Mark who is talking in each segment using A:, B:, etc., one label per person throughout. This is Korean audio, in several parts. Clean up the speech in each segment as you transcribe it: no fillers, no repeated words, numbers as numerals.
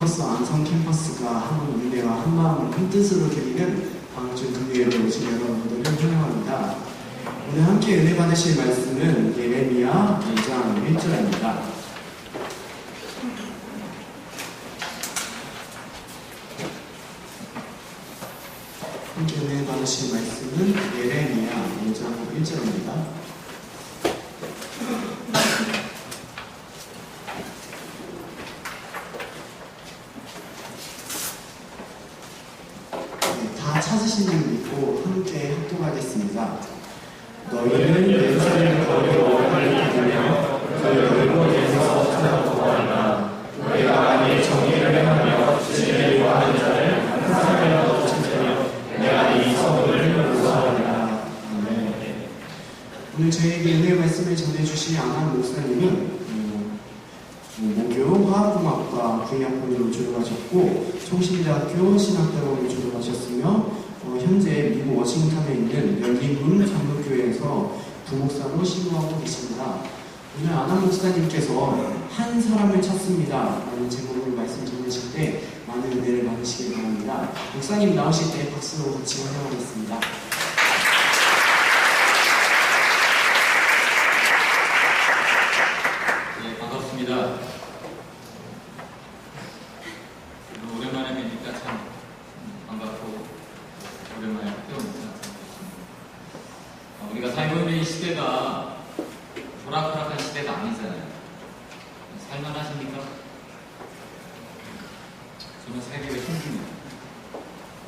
A: 안성 캠퍼스가 한국 은혜와 한마음 한뜻으로 드리는 방주 금요일에 오신 여러분들을 환영합니다. 오늘 함께 은혜 받으실 말씀은 예레미야 2장 1절입니다. 함께 은혜 받으실 말씀은 예레미야 5장 1절입니다. 찾으신 줄 믿고 함께 합독하겠습니다. 너희는 예루살렘 거리를 원하며 그 넓은 곳에서 찾아보아라. 내가 만일 정의를 행하며 진리를 구하는 자를 항상이라도 찾으며 내가 이 성을 구하리라. 아멘. 오늘 저에게 은혜의 말씀을 전해주신 안한 목사님은 모교 화학공학과 부의학번으로 졸업하셨고 총신대학교 신학대학원을 졸업하셨으며 현재 미국 워싱턴에 있는 열린문 장로교회에서 부목사로 신부하고 계십니다. 오늘 안한 목사님께서 한 사람을 찾습니다 라는 제목으로 말씀 전하실 때 많은 은혜를 받으시길 바랍니다. 목사님 나오실 때 박수로 같이 환영하겠습니다.
B: 네, 반갑습니다. 오랜만에 뵈니까 참 반갑고 오랜만에 학교입니다. 우리가 살고 있는 이 시대가 호락호락한 시대가 아니잖아요. 살만하십니까? 저는 살기가 힘듭니다.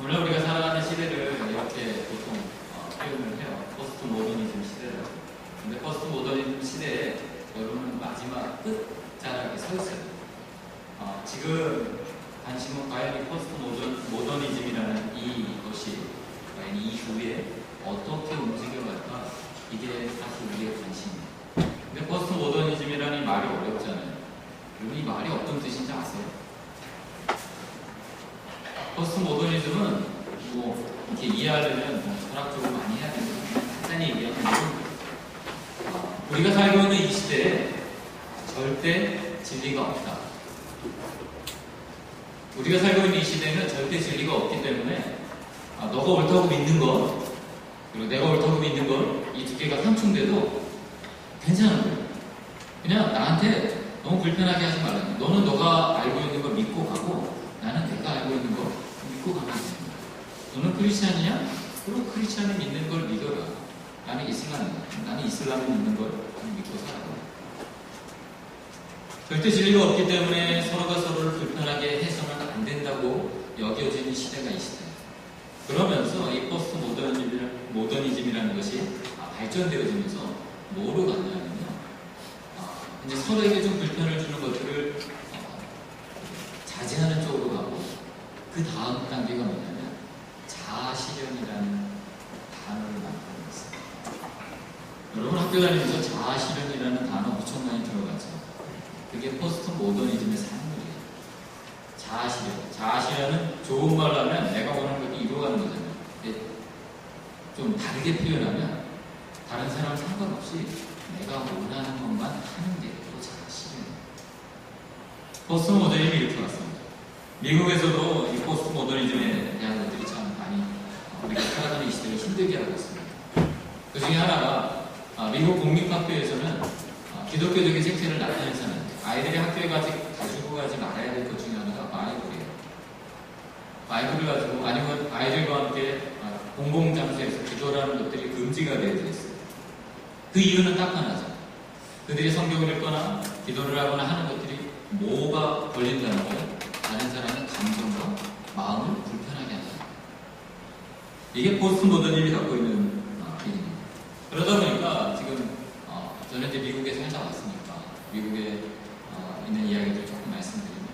B: 오늘 우리가 살아가는 시대를 이렇게 보통 표현을 해요. 포스트 모더니즘 시대라고. 근데 포스트 모더니즘 시대에 여러분은 마지막 끝자락에 서 있어요. 지금 관심은 과연 이 포스트 모더니즘이라는 이것이 과연 이후에 어떻게 움직여갈까? 이게 사실 우리의 관심입니다. 근데 포스트 모더니즘이라는 이 말이 어렵잖아요. 여러분 이 말이 어떤 뜻인지 아세요? 포스트 모더니즘은 이렇게 이해하려면 철학적으로 많이 해야 되는 간단히 얘기하면 우리가 살고 있는 이 시대에 절대 진리가 없다. 우리가 살고 있는 이 시대에는 절대 진리가 없기 때문에 너가 옳다고 믿는 것 그리고 내가 옳다고 믿는 것 이 두 개가 상충돼도 괜찮은 거예요. 그냥 나한테 너무 불편하게 하지 말라는 거예요. 너는 너가 알고 있는 걸 믿고 가고 나는 내가 알고 있는 걸 믿고 가면 됩니다. 너는 크리스찬이야? 그럼 크리스찬이 믿는 걸 믿어라. 나는 이슬람을 믿는 걸 믿고 살아요. 절대 진리가 없기 때문에 서로가 서로를 불편하게 해서는 안 된다고 여겨지는 시대가 이 시대예요. 그러면서 이 포스트 모더니즘이라는 것이 발전되어지면서 뭐로 갔냐면요. 이제 서로에게 좀 불편을 주는 것들을 자제하는 쪽으로 가고 그 다음 단계가 뭐냐면 자아실현이라는 단어를 만들고 있어요. 여러분 학교 다니면서 자아실현이라는 단어 엄청 많이 들어봤죠. 그게 포스트 모더니즘의 산물이에요. 자아실현은 좋은 말로 하면 내가 원하는 걸 이루어가는 거잖아요. 좀 다르게 표현하면 다른 사람 상관없이 내가 원하는 것만 하는 게 또 자아실현이에요. 포스트 모더니즘이 이렇게 왔습니다. 미국에서도 이 포스트 모더니즘에 대한 것들이 참 많이 우리가 살아가는 이 시대를 힘들게 하고 있습니다. 그 중에 하나가 미국 공립학교에서는 기독교적인 색채를 나타내서는 아이들이 학교에 가지고 가지 말아야 될 것 중에 하나가 바이블이에요. 바이블을 가지고 아니면 아이들과 함께 공공장소에서 기도하는 것들이 금지가 되어져 있어요. 그 이유는 딱 하나죠. 그들이 성경을 읽거나 기도를 하거나 하는 것들이 뭐가 걸린다는 거예요? 다른 사람의 감정과 마음을 불편하게 한다. 이게 포스트 모더니즘이 갖고 있는 일입니다. 그러다 보니까 지금 저는 이제 미국에 살다 왔으니까 미국에 있는 이야기를 조금 말씀드리면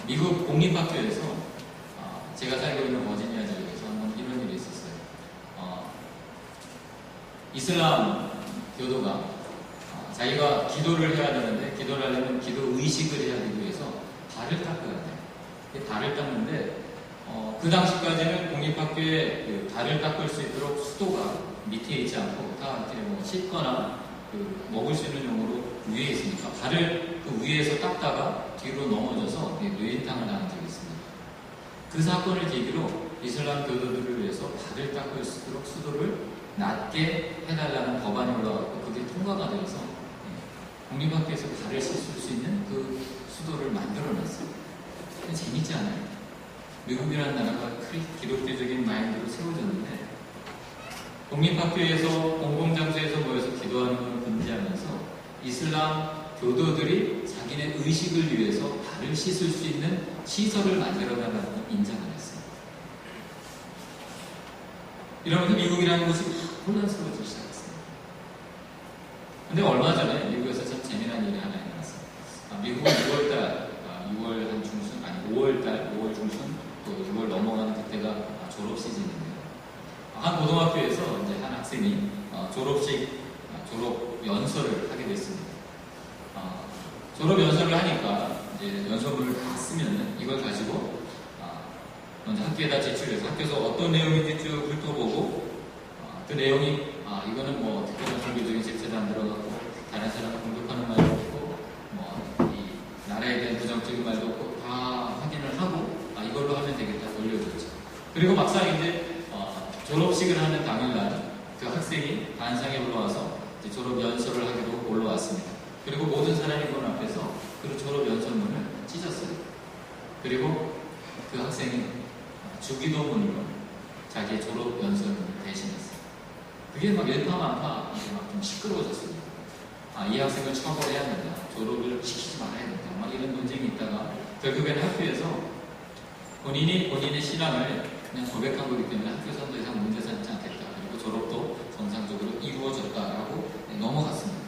B: 미국 공립학교에서 제가 살고 있는 버지니아 지역에서 한번 이런 일이 있었어요. 이슬람 교도가 자기가 기도를 해야 되는데 기도를 하려면 기도 의식을 해야 되기 위해서 발을 닦아야 돼요. 발을 닦는데 그 당시까지는 공립학교에 그 발을 닦을 수 있도록 수도가 밑에 있지 않고 다 이렇게 씻거나 먹을 수 있는 용으로 위에 있으니까 발을 그 위에서 닦다가 뒤로 넘어져서 뇌에 그 사건을 계기로 이슬람 교도들을 위해서 발을 닦을 수 있도록 수도를 낮게 해달라는 법안이 올라왔고 그게 통과가 되어서 국립학교에서 발을 씻을 수 있는 그 수도를 만들어놨어요. 재밌지 않아요? 미국이라는 나라가 기독교적인 마인드로 세워졌는데 국립학교에서 공공장소에서 모여서 기도하는 걸 금지하면서 이슬람 교도들이 자기네 의식을 위해서 발을 씻을 수 있는 시설을 만들어달라고 인정을 했어요. 이러면서 미국이라는 곳이 혼란스러워지기 시작했어요. 근데 얼마 전에 미국에서 참 재미난 일이 하나 일어났어요. 미국은 6월달, 6월 한 중순, 아니 5월달, 5월 중순, 또 6월 넘어가는 그때가 졸업 시즌인데요. 한 고등학교에서 이제 한 학생이 졸업 연설을 하게 됐습니다. 졸업 연설을 하니까 이제 연설문을 다 쓰면은 이걸 가지고 먼저 학교에다 제출해서 학교에서 어떤 내용인지 쭉 훑어보고 그 내용이 이거는 뭐 특별한 종교적인 집체도 안 들어갔고 다른 사람을 공격하는 말도 없고 뭐 이 나라에 대한 부정적인 말도 없고 다 확인을 하고 이걸로 하면 되겠다 올려줬죠. 그리고 막상 이제 졸업식을 하는 당일날 그 학생이 반상에 올라와서 이제 졸업 연설을 하기로 올라왔습니다. 그리고 모든 사람이 본 앞에서 그 졸업 연설문을 찢었어요. 그리고 그 학생이 주기도문으로 자기의 졸업 연설문을 대신했어요. 그게 막 일파만파 이제 막 좀 시끄러워졌습니다. 이 학생을 처벌해야 된다. 졸업을 시키지 말아야 된다. 막 이런 논쟁이 있다가 결국에는 학교에서 본인이 본인의 신앙을 그냥 고백한 거기 때문에 학교에서 더 이상 문제 삼지 않겠다. 그리고 졸업도 정상적으로 이루어졌다라고 넘어갔습니다.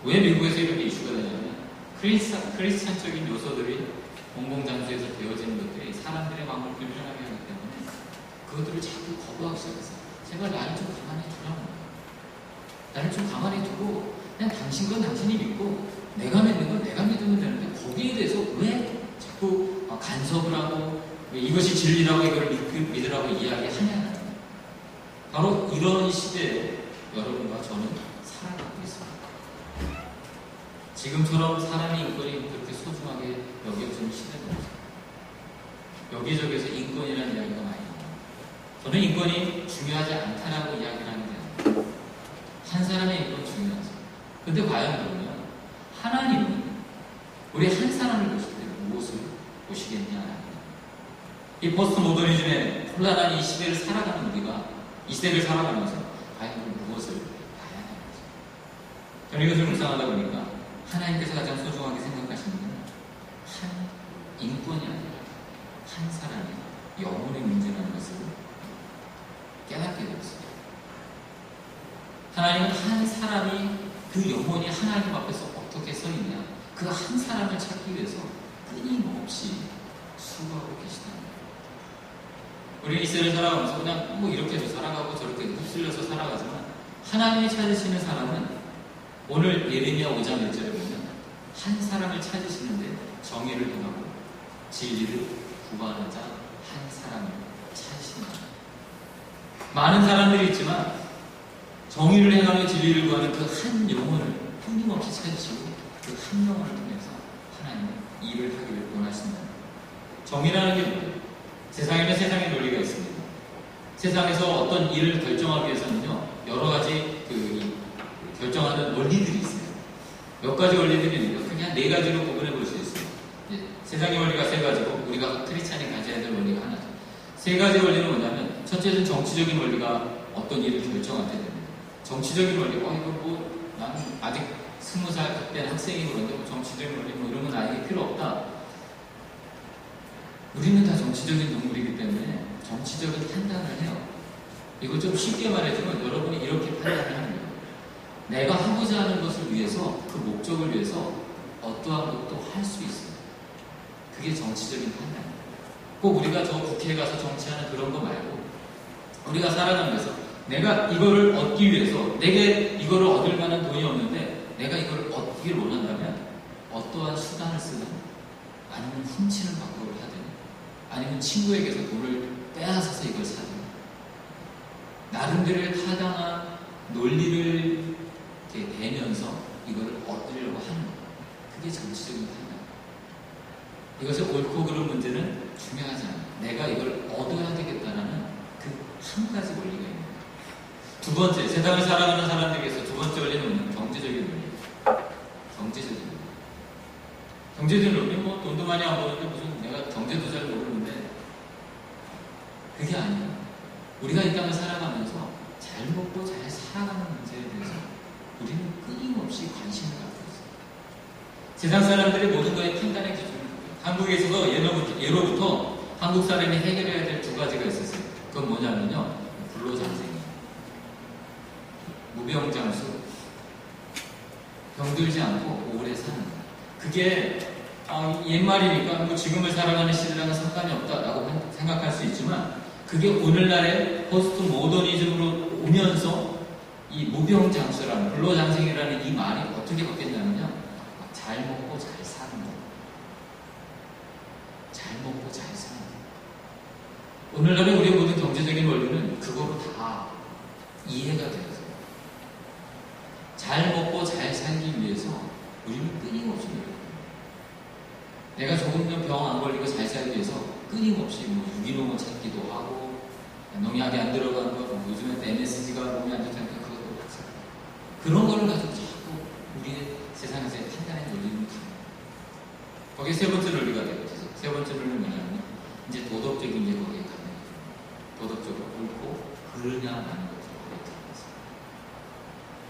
B: 왜 미국에서 이렇게 이슈가 되냐면 크리스찬적인 요소들이 공공장소에서 되어지는 것들이 사람들의 마음을 불편하게 하기 때문에 그것들을 자꾸 거부하기 시작했어요. 제발 나를 좀 가만히 두라고. 나를 좀 가만히 두고 그냥 당신 건 당신이 믿고 내가 믿는 건 내가 믿으면 되는데 거기에 대해서 왜 자꾸 간섭을 하고 왜 이것이 진리라고 이걸 믿으라고 이야기하냐. 바로 이런 시대에 여러분과 저는 살아가고 있습니다. 지금처럼 사람의 인권이 그렇게 소중하게 여겨지는 시대가 없어요. 여기저기서 인권이라는 이야기가 많이 나와요. 저는 인권이 중요하지 않다라고 이야기를 하는데 한 사람의 인권 중요하죠. 근데 과연 그러면 하나님은 우리 한 사람을 보실 때 무엇을 보시겠냐. 이 포스트 모더니즘의 혼란한 이 시대를 살아가는 우리가 이 시대를 살아가면서 과연 무엇을 봐야 하는지. 저는 이것을 묵상하다 보니까 하나님께서 가장 소중하게 생각하시는 건 한 인권이 아니라 한 사람의 영혼의 문제라는 것을 깨닫게 되었습니다. 하나님은 한 사람이 그 영혼이 하나님 앞에서 어떻게 서 있냐 그 한 사람을 찾기 위해서 끊임없이 수고하고 계시다는 거예요. 우리 이 세대를 살아가면서 그냥 뭐 이렇게도 살아가고 저렇게 휩쓸려서 살아가지만 하나님이 찾으시는 사람은 오늘 예레미야 5장 1절에 보면 한 사람을 찾으시는데 정의를 행하고 진리를 구하는 자 한 사람을 찾으신다. 많은 사람들이 있지만 정의를 행하며 진리를 구하는 그 한 영혼을 끊임없이 찾으시고 그 한 영혼을 통해서 하나님은 일을 하기를 원하신다. 정의라는 게 뭐예요? 세상에는 세상의 논리가 있습니다. 세상에서 어떤 일을 결정하기 위해서는요 여러 가지 결정하는 원리들이 있어요. 몇 가지 원리들이 있는데 그냥 네 가지로 구분해 볼 수 있어요. 세상의 원리가 세 가지고 우리가 크리스찬이 가져야 될 원리가 하나죠. 세 가지 원리는 뭐냐면 첫째는 정치적인 원리가 어떤 일을 결정할 때 됩니다. 정치적인 원리, 이거 뭐 나는 아직 20살 된 학생이 그런데 뭐 정치적인 원리 뭐 이런 건 나에게 필요 없다. 우리는 다 정치적인 동물이기 때문에 정치적인 판단을 해요. 이거 좀 쉽게 말해주면 여러분이 이렇게 판단을 하는 거예요. 내가 하고자 하는 것을 위해서 그 목적을 위해서 어떠한 것도 할 수 있어요. 그게 정치적인 판단이에요. 꼭 우리가 저 국회에 가서 정치하는 그런 거 말고 우리가 살아가면서 내가 이거를 얻기 위해서 내게 이거를 얻을 만한 돈이 없는데 내가 이걸 얻기를 원한다면 어떠한 수단을 쓰든 아니면 훔치는 방법을 하든 아니면 친구에게서 돈을 빼앗아서 이걸 사든 나름대로의 타당한 논리를 이렇게 대면서 이거를 얻으려고 하는 거예요. 그게 정치적인 판단. 이것이 옳고 그른 문제는 중요하지 않아요. 내가 이걸 얻어야 되겠다라는 그 한 가지 원리가 있는 거예요. 두 번째, 세상을 살아가는 사람들에게서 두 번째 원리는 경제적인 원리예요. 경제적인 원리. 경제적인 원리, 뭐 돈도 많이 안 버는데 무슨 내가 경제도 잘 모르는데 그게 아니에요. 우리가 이 땅을 살아가면서 잘 먹고 잘 살아가는 문제에 대해서 우리는 끊임없이 관심을 갖고 있어요. 세상 사람들이 모든 거에 판단의 기준을 한국에서도 예로부터 한국 사람이 해결해야 될 두 가지가 있었어요. 그건 뭐냐면요, 불로장생이에요. 무병장수, 병들지 않고 오래 사는 거예요. 그게 옛말이니까 뭐 지금을 살아가는 시대랑은 상관이 없다라고 생각할 수 있지만 그게 오늘날의 포스트 모더니즘으로 오면서 이 무병장수라는 불로장생이라는 이 말이 어떻게 바뀌었냐면요, 잘 먹고 잘 사는 거, 잘 먹고 잘 사는 거. 오늘날의 우리의 모든 경제적인 원리는 그거로 다 이해가 되어서 잘 먹고 잘 살기 위해서 우리는 끊임없이 노력합니다. 내가 조금 더 병 안 걸리고 잘 살기 위해서 끊임없이 뭐 유기농을 찾기도 하고, 농약이 안 들어간 거, 뭐 요즘에 MSG가 몸에 안 좋다니까 그것도 마찬가지. 그런 거를 가지고 자꾸 우리의 세상에서의 판단의 논리는 가요. 거기에 세 번째 논리가 되거든요. 세 번째 논리는 뭐냐면 이제 도덕적인 게 거기에 가는 거예요. 도덕적으로 옳고 그르냐 마는 것을 거기에 들어가서.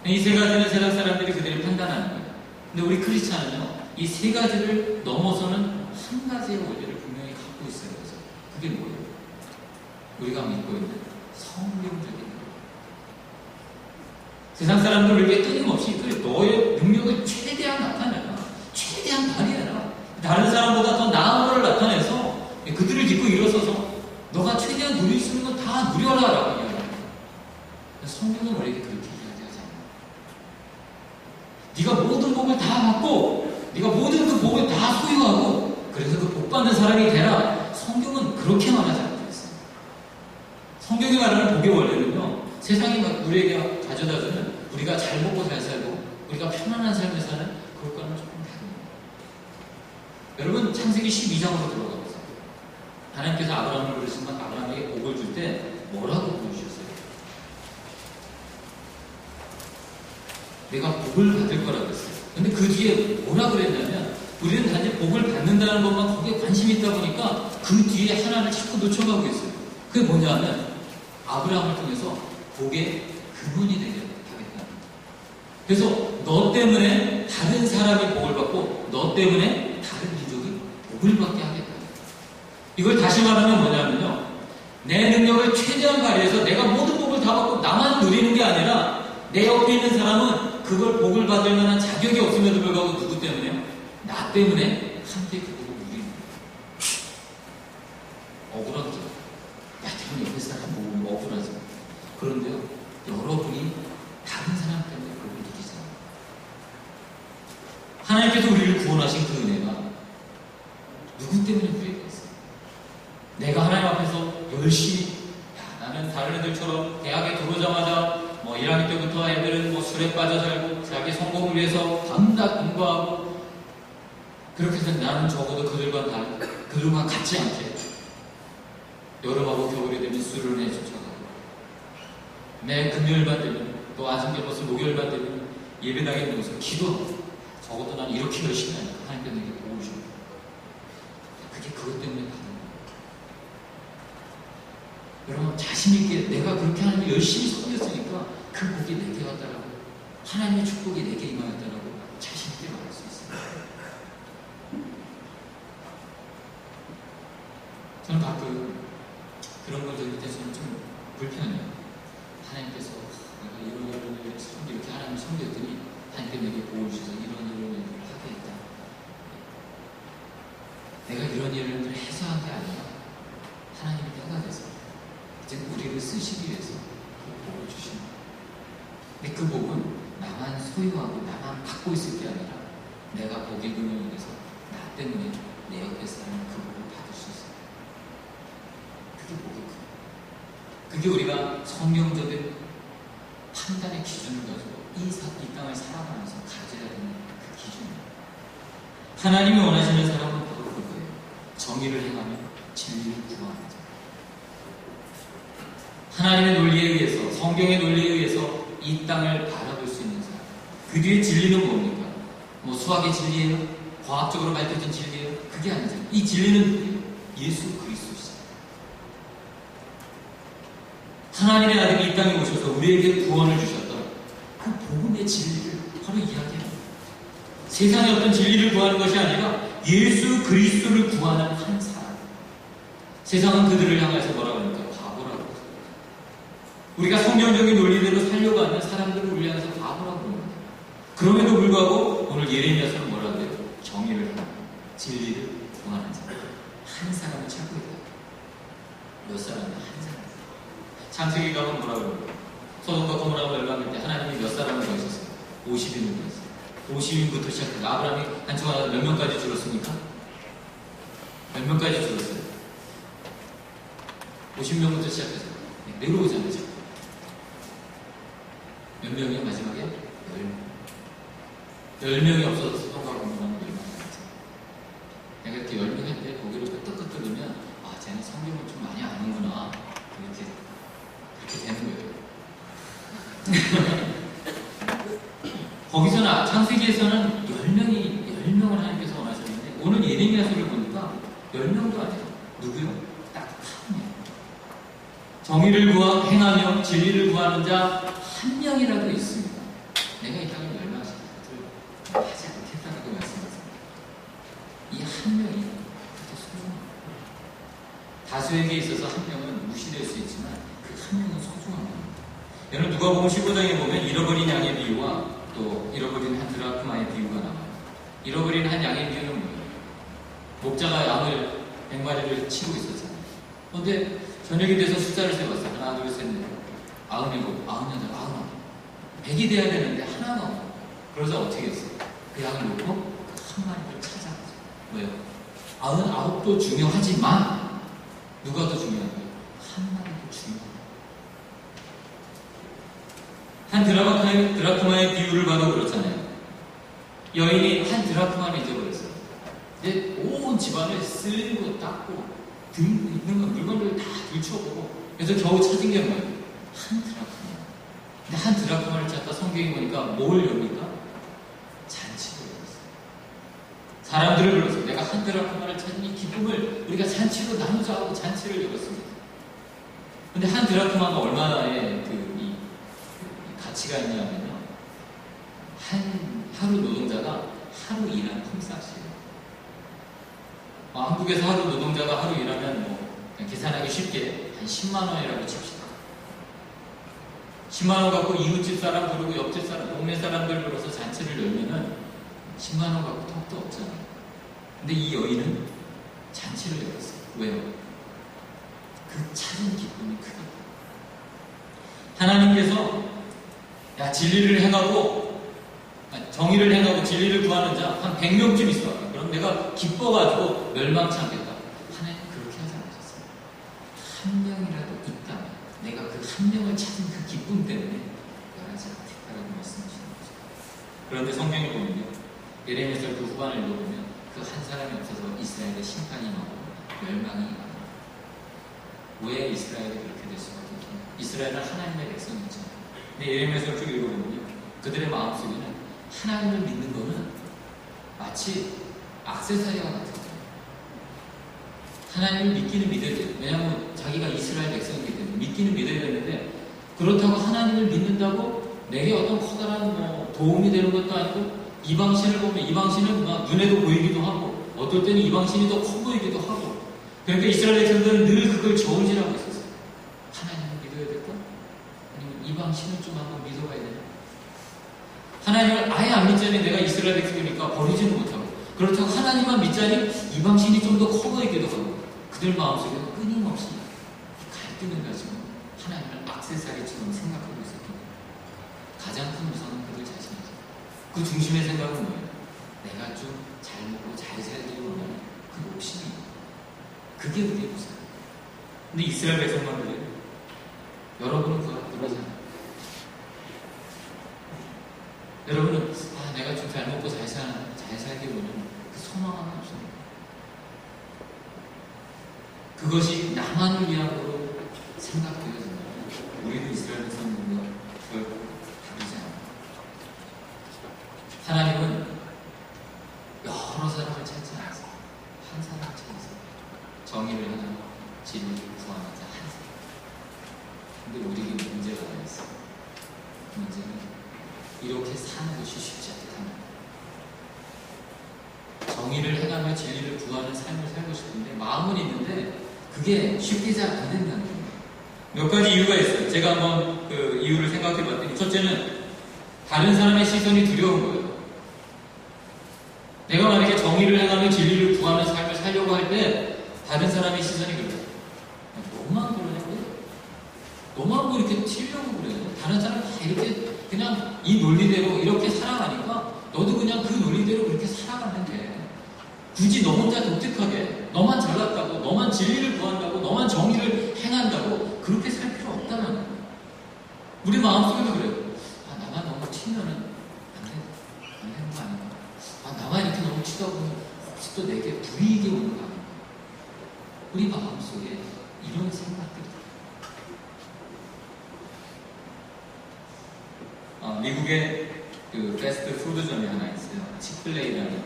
B: 이 세 가지는 세상 사람들이 그들이 판단하는 거예요. 근데 우리 크리스찬은요, 이 세 가지를 넘어서는 한 가지의 원리를 분명히 갖고 있어요. 그래서 그게 뭐예요? 우리가 믿고 있는 성경적인 거예요. 세상 사람들 우리에게 끊임없이 너의 능력을 최대한 나타내라, 최대한 발휘해라, 다른 사람보다 더 나은 것을 나타내서 그들을 딛고 일어서서 너가 최대한 누릴 수 있는 건 다 누려라 라고 이야기합니다. 성경은 우리에게 그렇게 이야기하지 않아요. 네가 모든 복을 다 받고 네가 모든 그 복을 다 소유하고 그래서 그 복 받는 사람이 되라. 성경은 그렇게 말하지 않고 있어요. 성경이 말하는 복의 원리는요, 세상이 우리에게 가져다주는 우리가 잘 먹고 잘 살고 우리가 편안한 삶을 사는 그것과는 조금 다릅니다. 여러분, 창세기 12장으로 들어가 보세요. 하나님께서 아브라함을 부르시면 아브라함에게 복을 줄 때 뭐라고 부르셨어요? 내가 복을 받을 거라고 했어요. 근데 그 뒤에 뭐라 그랬냐면, 우리는 단지 복을 받는다는 것만 거기에 관심이 있다 보니까 그 뒤에 하나를 자꾸 놓쳐가고 있어요. 그게 뭐냐면 아브라함을 통해서 복의 근원이 되게 하겠다. 그래서 너 때문에 다른 사람이 복을 받고 너 때문에 다른 민족이 복을 받게 하겠다. 이걸 다시 말하면 뭐냐면요, 내 능력을 최대한 발휘해서 내가 모든 복을 다 받고 나만 누리는 게 아니라 내 옆에 있는 사람은 그걸 복을 받을 만한 자격이 없음에도 불구하고 누구 때문에요? 나 때문에 함께 그 복을 누리는 거예요. 억울하죠. 나 때문에 옆에 사람 보고 억울하죠. 그런데요, 여러분이 다른 사람 때문에 복을 누리잖아요. 하나님께서 우리를 구원하신 그 은혜가 누구 때문에 우리에게 있어요? 내가 하나님 앞에서 열심히, 나는 다른 애들처럼 대학에 들어오자마자 1학년 때부터 애들은 술에 빠져 살고 자기 성공을 위해서 밤낮 공부하고, 그렇게 해서 나는 적어도 그들과 같지 않게 여름하고 겨울이 되면 술을 내쫓아가고, 매 금요일만 되면 또 아침에 목요일만 되면 예배당에 모여서 기도하고, 적어도 난 이렇게 열심히 하니까 하나님께서 내게 복을 주고, 그게 그것 때문에 가는 거예요. 여러분, 자신있게 내가 그렇게 하나님을 열심히 섬겼으니까 그 복이 내게 왔다라고, 하나님의 축복이 내게 임하였다라고 자신있게 말할 수 있어요. 저는 가끔 그런 걸 들을 때 저는 좀 불편해요. 하나님께서 내가 이런 이렇게 하나님을 섬겼더니 하나님께 내게 복을 주셔서 이런 일을 하게 했다. 내가 이런 일을 해서 한 게 아니라 하나님의 때가 돼서 이제 우리를 쓰시기 위해서 그 복을 주시는 거예요. 근데 그 복은 나만 소유하고 나만 갖고 있을 게 아니라 내가 복의 근원이 돼서 나 때문에 내 옆에 사람은 그 복을 받을 수 있어요. 그게 복의 근원. 그게 우리가 성경적인 판단의 기준을 가지고 이 땅을 살아가면서 가져야 되는 그 기준이에요. 하나님이 원하시는 사람은 바로 그거예요. 정의를 행하며 진리를 구하는 자. 하나님의 논리에 의해서, 성경의 논리에 의해서 이 땅을 바라볼 수 있는 사람. 그 뒤에 진리는 뭡니까? 뭐 수학의 진리예요? 과학적으로 밝혀진 진리예요? 그게 아니죠. 이 진리는 누구예요? 예수 그리스도시죠. 하나님의 아들이 이 땅에 오셔서 우리에게 구원을 주셨던 그 복음의 진리를 바로 이야기합니다. 세상의 어떤 진리를 구하는 것이 아니라 예수 그리스도를 구하는 한 사람. 세상은 그들을 향해서 뭐라고 합니까? 바보라고 합니다. 우리가 성경적인 논리대로 살려고 하는 사람들을 우리 향해서 바보라고 합니다. 그럼에도 불구하고 오늘 예레미야서는 뭐라고 해요? 정의를 하는, 진리를 구하는 사람. 한 사람을 찾고 있다. 몇 사람이 한 사람. 창세기 가면 뭐라고 그래요? 소돔과 고모라가 멸망할 때 하나님이 몇 사람을 구하셨어요? 50인을 구했어요. 50인부터 시작해서 아브라함이 한동안 몇 명까지 줄었습니까? 몇 명까지 줄었어요? 50명부터 시작해서 내려오잖아요. 몇 명이요? 마지막에? 10명. 10명이 없어서 소돔과 고모라는 멸망하죠. 내가 이렇게 10명 할 때 고개를 끄덕끄덕 하면 아, 쟤는 성경을 좀 많이 아는구나. 그렇게 되는 거예요. 거기서는 창세기에서는 10명을 하나님께서 원하셨는데 오늘 예레미야서를 보니까 10명도 아니에요. 누구요? 딱 한 명. 정의를 행하며 진리를 구하는 자 한 명이라도 있습니다. 내가 이 땅을 멸망시킬 것을 하지 않겠다라고 말씀하셨습니다. 이 한 명이 그렇게 소중합니다. 다수에게 있어서 한 명은 무시될 수 있지만 그 한 명은 소중합니다. 여러분 누가복음 15장에 보면 잃어버린 양의 비유와 또 잃어버린 한 드라크마의 비유가 나와요. 잃어버린 한 양의 비유는 뭐예요? 목자가 양을 100마리를 치고 있었잖아요. 그런데 저녁이 돼서 숫자를 세봤어요. 하나, 둘, 셋, 넷, 97, 98, 99. 100이 돼야 되는데 하나가 없어요. 그래서 어떻게 했어요? 그 양을 놓고 한 마리를 찾아가죠. 왜요? 99도 중요하지만 누가 더 중요한가요? 한 마리도 중요합니다. 한 드라크마의 비유를 봐도 그렇잖아요. 여인이 한 드라크마를 잊어버렸어요. 이제 온 집안을 쓸고 닦고 있는 물건을 다 들춰보고 그래서 겨우 찾은 게 뭐예요? 한 드라크마. 근데 한 드라크마를 찾다 성경에 보니까 뭘 엽니까? 잔치를 열었어요. 사람들을 불러서 내가 한 드라크마를 찾은 이 기쁨을 우리가 잔치로 나누자 하고 잔치를 열었습니다. 근데 한 드라크마가 얼마나의 가치가 있냐면요. 하루 노동자가 하루 일한 품삯이에요. 한국에서 하루 노동자가 하루 일하면 그냥 계산하기 쉽게 한 10만 원이라고 칩시다. 10만 원 갖고 이웃집 사람 부르고 옆집 사람, 동네 사람들 불러서 잔치를 열면은 10만 원 갖고 턱도 없잖아요. 근데 이 여인은 잔치를 열었어요. 왜요? 그 찾은 기쁨이 크다. 하나님께서 진리를 행하고 정의를 행하고 진리를 구하는 자 한 100명쯤 있어. 그럼 내가 기뻐가지고 멸망치 않겠다. 하나님 그렇게 하지 않으셨어요. 한 명이라도 있다면 내가 그 한 명을 찾은 그 기쁨 때문에 멸하지 않겠다라고 말씀하시는 거죠. 그런데 성경에 보면요. 예레미야서 그 후반을 읽어보면 그 한 사람이 없어서 이스라엘의 심판이 임하고 멸망이 임합니다. 왜 이스라엘이 그렇게 될 수밖에 없냐? 이스라엘은 하나님의 백성이죠. 근데 예레미야서를 쭉 읽어보면요. 그들의 마음속에는 하나님을 믿는 거는 마치 액세서리와 같은 거예요. 하나님을 믿기는 믿어야 돼요. 왜냐하면 자기가 이스라엘 백성이기 때문에 믿기는 믿어야 되는데 그렇다고 하나님을 믿는다고 내게 어떤 커다란 도움이 되는 것도 아니고 이방신을 보면 이방신은 막 눈에도 보이기도 하고 어떨 때는 이방신이 더 커 보이기도 하고 그러니까 이스라엘 백성들은 늘 그걸 저울질하고 있었어요. 하나님을 믿어야 될까? 아니면 이방신을 좀 한번 믿어봐야 되나? 하나님을 아예 안 믿자니 내가 이스라엘 백성이니까 버리지는 못하고 그렇다고 하나님만 믿자니 이방신이 좀 더 커 보이기도 하고 그들 마음속에 끊임없이 갈등을 가지고 하나님을 액세서리처럼 생각하고 있었던 거예요. 가장 큰 우선은 그들 자신이죠. 그 중심의 생각은 뭐예요? 내가 좀 잘 먹고 잘 살기를 원하는 그 욕심이 그게 우리의 우선. 근데 이스라엘 백성만들은 여러분은 그러지 않아요. 여러분은 내가 좀 잘 먹고 잘 살기를 원하는 그 소망은 없습니다. 그것이 나만을 위한 거로 생각되어진다면 우리도 이스라엘 백성들과 결코 다르지 않아요. 하나님은 여러 사람을 찾지 않으세요. 한 사람을 찾으세요. 정의를 하나, 진리를 구하는 자 한 사람. 근데 우리에게 문제가 하나 있어요. 문제는 이렇게 사는 것이 쉽지 않다는 정의를 행하며 진리를 구하는 삶을 살고 싶은데 마음은 있는데 그게 쉽게 잘 안 된다는 거예요. 몇 가지 이유가 있어요. 제가 한번 그 이유를 생각해 봤더니 첫째는 다른 사람의 시선이 두려운 거예요. 내가 만약에 정의를 행하며 진리를 구하는 삶을 살려고 할 때 다른 사람의 시선이 그래요. 너만 그러냐고? 너만 뭐 이렇게 튀려고 그래요? 다른 사람 다 이렇게 그냥 이 논리대로 이렇게 살아가니까 너도 그냥 그 논리대로 그렇게 살아가는데 굳이 너 혼자 독특하게 너만 잘났다고 너만 진리를 구한다고 너만 정의를 행한다고 그렇게 살 필요 없다는 거예요. 우리 마음속에도 그래요. 아, 나만 너무 튀면은 안 되는 거 아닌가? 아, 나만 이렇게 너무 튀다 보면 혹시 또 내게 불이익이 오는 거 아닌가? 우리 마음속에 이런 생각들이 미국에 그 패스트 푸드점이 하나 있어요. 치플레이라는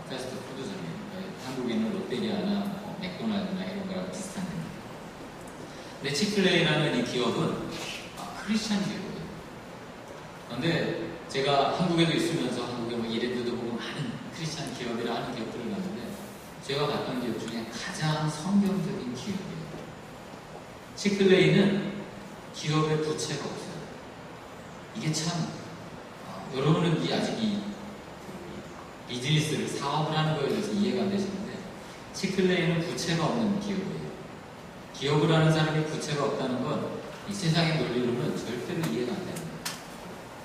B: 패스트 푸드점이에요. 한국에 있는 롯데리아나 맥도날드나 이런 거랑 비슷한 데입니다. 근데 치플레이라는 이 기업은 크리스찬 기업이에요. 그런데 제가 한국에도 있으면서 한국에 뭐 이랜드도 보고 많은 크리스찬 기업이라 하는 기업들을 봤는데 제가 봤던 기업 중에 가장 성경적인 기업이에요. 치플레이는 기업의 부채가 없어요. 이게 참 여러분은 아직 이 비즈니스를 사업을 하는 거에 대해서 이해가 안 되시는데 치플레이는 부채가 없는 기업이에요. 기업을 하는 사람이 부채가 없다는 건 이 세상의 논리로는 절대로 이해가 안 됩니다.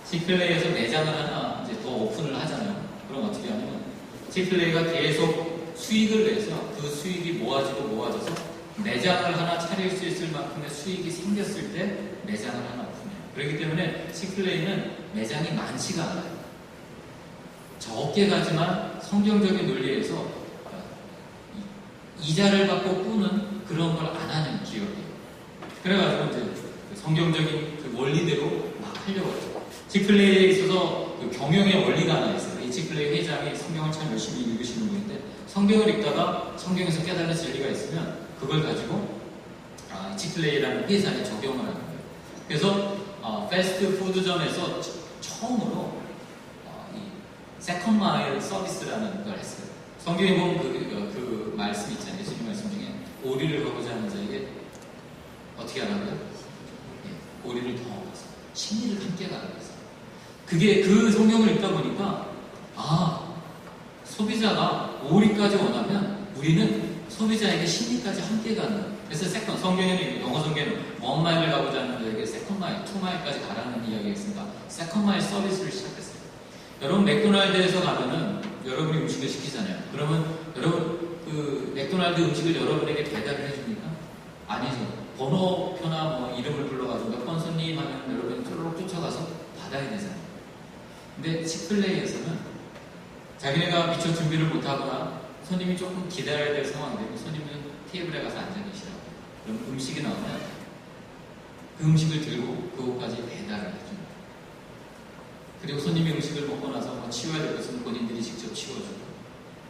B: 치플레이에서 매장을 하나 이제 더 오픈을 하잖아요. 그럼 어떻게 하냐면 치플레이가 계속 수익을 내서 그 수익이 모아져서 매장을 하나 차릴 수 있을 만큼의 수익이 생겼을 때 매장을 하나 오픈해요. 그렇기 때문에 치플레이는 매장이 많지가 않아요. 적게 가지만 성경적인 논리에서 이자를 받고 꾸는 그런 걸 안 하는 기업이에요. 그래가지고 이제 성경적인 그 원리대로 막 하려고 하죠. 치플레이에 있어서 그 경영의 원리가 하나 있어요. 이 치플레이 회장이 성경을 참 열심히 읽으시는 분인데 성경을 읽다가 성경에서 깨달은 진리가 있으면 그걸 가지고 치플레이라는 회사에 적용을 하는 거예요. 그래서 패스트 푸드점에서 처음으로 이 세컨 마일 서비스라는 걸 했어요. 성경에 보면 그 말씀 있잖아요. 예수님 말씀 중에 오리를 가고자 하는 자에게 어떻게 하라고요? 오리를 더 얻어서 심리를 함께 가라고 했어요. 그게 그 성경을 읽다 보니까 소비자가 오리까지 원하면 우리는 소비자에게 심리까지 함께 가는. 그래서 세컨 성경에는 영어 성경에는 원 마일을 가고자 하는 자에게 세컨 마일, 투 마일까지 가라는 이야기가 있으니까 세컨 마일 서비스를 시작했어요. 여러분 맥도날드에서 가면은 여러분이 음식을 시키잖아요. 그러면 여러분 그 맥도날드 음식을 여러분에게 배달을 해줍니까? 아니죠. 번호표나 뭐 이름을 불러가지고 몇 번 손님 하면 여러분이 쫄록 쫓아가서 받아야 되잖아요. 근데 치플레이에서는 자기네가 미처 준비를 못하거나 손님이 조금 기다려야 될 상황이 되면 손님은 테이블에 가서 앉아 계시라고. 그럼 음식이 나오면 그 음식을 들고 그곳까지 배달을 해줍니다. 그리고 손님이 음식을 먹고 나서 뭐 치워야 될 것은 본인들이 직접 치워주고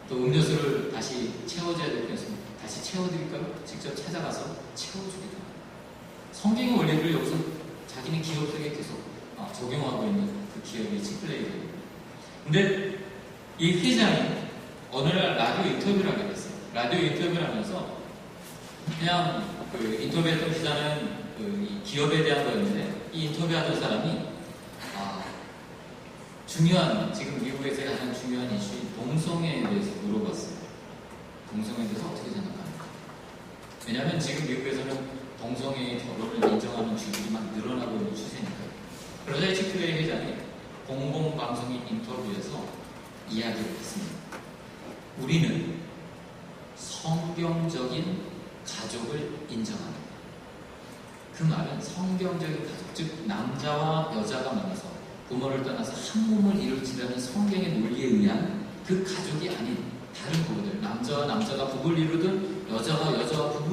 B: 또 음료수를 다시 채워줘야 될 것은 다시 채워드릴까요? 직접 찾아가서 채워주기도 합니다. 성경의 원리를 여기서 자기네 기업 속에 계속 적용하고 있는 그 기업이 치플레이예요. 근데 이 회장이 어느 날 라디오 인터뷰를 하게 됐어요. 라디오 인터뷰를 하면서 그냥 그 인터뷰했던 기자는 이 기업에 대한 거였는데 이 인터뷰하던 사람이 중요한 지금 미국에서 가장 중요한 이슈인 동성애에 대해서 물어봤어요. 동성애에 대해서 어떻게 생각합니까? 왜냐하면 지금 미국에서는 동성애의 결혼을 인정하는 주들이 막 늘어나고 있는 추세니까요. 그러자 이 치플레이 회장이 공공방송인 인터뷰에서 이야기를 했습니다. 우리는 성경적인 가족을 인정합니다. 그 말은 성경적인 가족, 즉 남자와 여자가 만나서 부모를 떠나서 한 몸을 이룰지라는 성경의 논리에 의한 그 가족이 아닌 다른 부부들, 남자와 남자가 부부를 이루든 여자와 여자와 부부를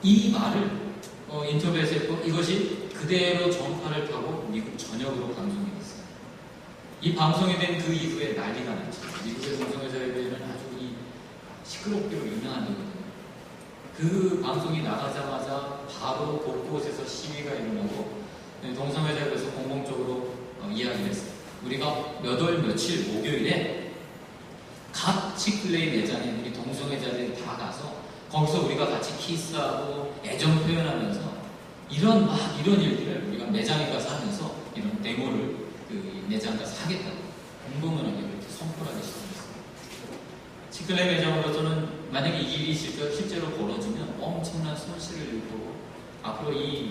B: 이 말을 인터뷰에서 했고 이것이 그대로 전파를 타고 미국 전역으로 방송이 됐어요. 이 방송이 된 그 이후에 난리가 났죠. 미국의 동성애자협회는 아주 이 시끄럽기로 유명한 데거든요. 그 방송이 나가자마자 바로 곳곳에서 시위가 일어나고 동성애자협회에서 공공적으로 이야기를 했어요. 우리가 몇 월 며칠 목요일에 각 치클레이 매장에 우리 동성애자들이 다 가서 거기서 우리가 같이 키스하고 애정 표현하면서 이런 일들을 우리가 매장에 가서 하면서 이런 데모를 그 매장 가서 하겠다고 공공연하게 그렇게 선포를 하기 시작했어요. 치클레이 매장으로서는 만약에 이 일이 실제로 벌어지면 엄청난 손실을 입고 앞으로 이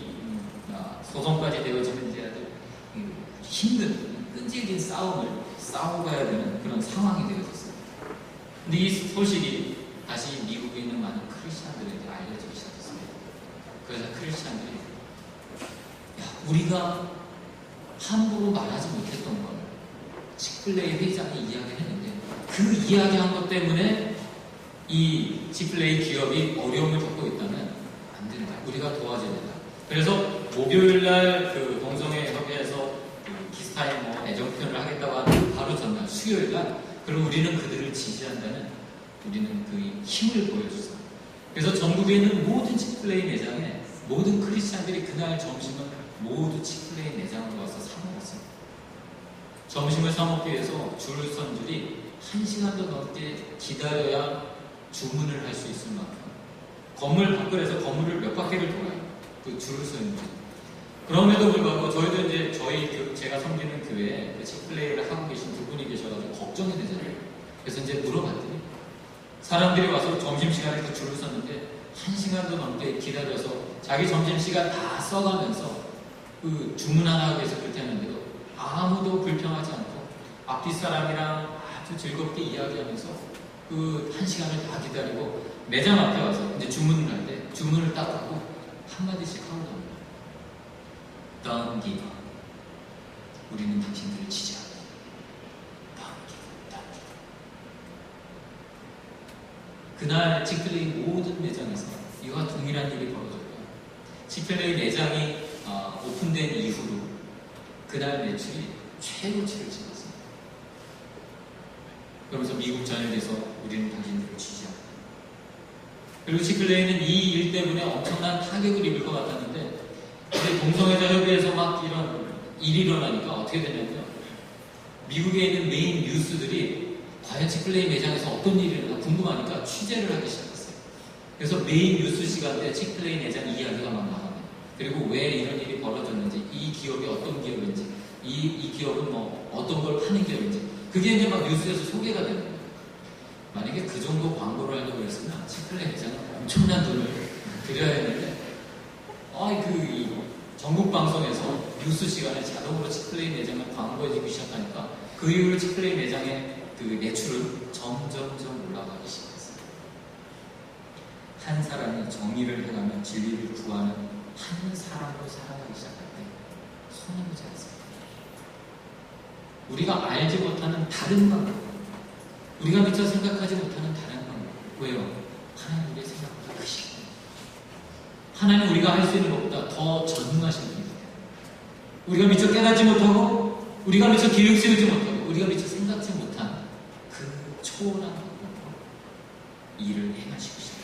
B: 소송까지 되어지는 이제 아주 힘든 끈질긴 싸움을 싸워가야 되는 그런 상황이 되어졌어요. 근데 이 소식이 다시 미국에 있는 많은 크리스찬들에게 알려지기 시작했습니다. 그래서 크리스찬들이 우리가 함부로 말하지 못했던 걸 치클레이 회장이 이야기를 했는데 그 이야기한 것 때문에 이 치클레이 기업이 어려움을 겪고 있다면 안 된다. 우리가 도와줘야 된다. 그래서 목요일날 그 동성애협회에서 그 키스타임 애정 표현을 하겠다고 하는 바로 전날 수요일날 그럼 우리는 그들을 지지한다는 우리는 그 힘을 보여줬어요. 그래서 전국에 있는 모든 치클레이 매장에 모든 크리스찬들이 그날 점심은 모두 치클레이 매장으로 와서 사 먹었어요. 점심을 사 먹기 위해서 줄을 선 줄이 1시간도 넘게 기다려야 주문을 할 수 있을 만큼 건물 밖에서 건물을 몇 바퀴를 돌아요. 그 줄을 서 있는 줄. 그럼에도 불구하고 저희도 이제 제가 섬기는 교회에 치클레이를 하고 계신 두 분이 계셔가지고 걱정이 되잖아요. 그래서 이제 물어봤더니 사람들이 와서 점심시간에 그 줄을 섰는데 1시간도 넘게 기다려서 자기 점심시간 다 써가면서 그 주문 하나 하기 위해서 그렇게 하는데도 아무도 불평하지 않고 앞뒤 사람이랑 아주 즐겁게 이야기하면서 그 1시간을 다 기다리고 매장 앞에 와서 이제 주문을 할 때 주문을 딱 하고 한마디씩 하고 나옵니다. Don't give up. 우리는 당신들을 지지한다. Don't give up. Don't give up. 그날 치클레이 모든 매장에서 이와 동일한 일이 벌어졌고요. 치클레이 매장이 오픈된 이후로 그날 매출이 최고치를 찍었습니다. 그러면서 미국 전역에서 우리는 당신들을 지지한다. 그리고 치클레이는 이 일 때문에 엄청난 타격을 입을 것 같았는데 근데 동성애자 협의회에서 막 이런 일이 일어나니까 어떻게 되냐면요. 미국에 있는 메인 뉴스들이 과연 치클레이 매장에서 어떤 일이 일어나 궁금하니까 취재를 하기 시작했어요. 그래서 메인 뉴스 시간대에 치클레이 매장 이야기가 막 나갑니다. 그리고 왜 이런 일이 벌어졌는지, 이 기업이 어떤 기업인지, 이 기업은 뭐 어떤 걸 파는 기업인지 그게 이제 막 뉴스에서 소개가 되는 거예요. 만약에 그 정도 광고를 하려고 했으면 치클레이 매장은 엄청난 돈을 들여야 했는데 이 전국 방송에서 뉴스 시간에 자동으로 치클레이 매장을 광고해주기 시작하니까 그 이후로 치클레이 매장의 그 매출은 점점점 올라가기 시작했어요. 한 사람이 정의를 행하며 진리를 구하는 한 사람으로 살아가기 시작할 때 손해를 잘했습니다. 우리가 알지 못하는 다른 방법, 우리가 미처 생각하지 못하는 다른 방법. 왜요? 하나님 우리의 생각보다 크시고 하나님 우리가 할 수 있는 것보다 더 전능하신 분입니다. 우리가 미처 깨닫지 못하고 우리가 미처 계획 세우지 못하고 우리가 미처 생각지 못한 그 초월한 방법으로 일을 행하시고 싶습니다.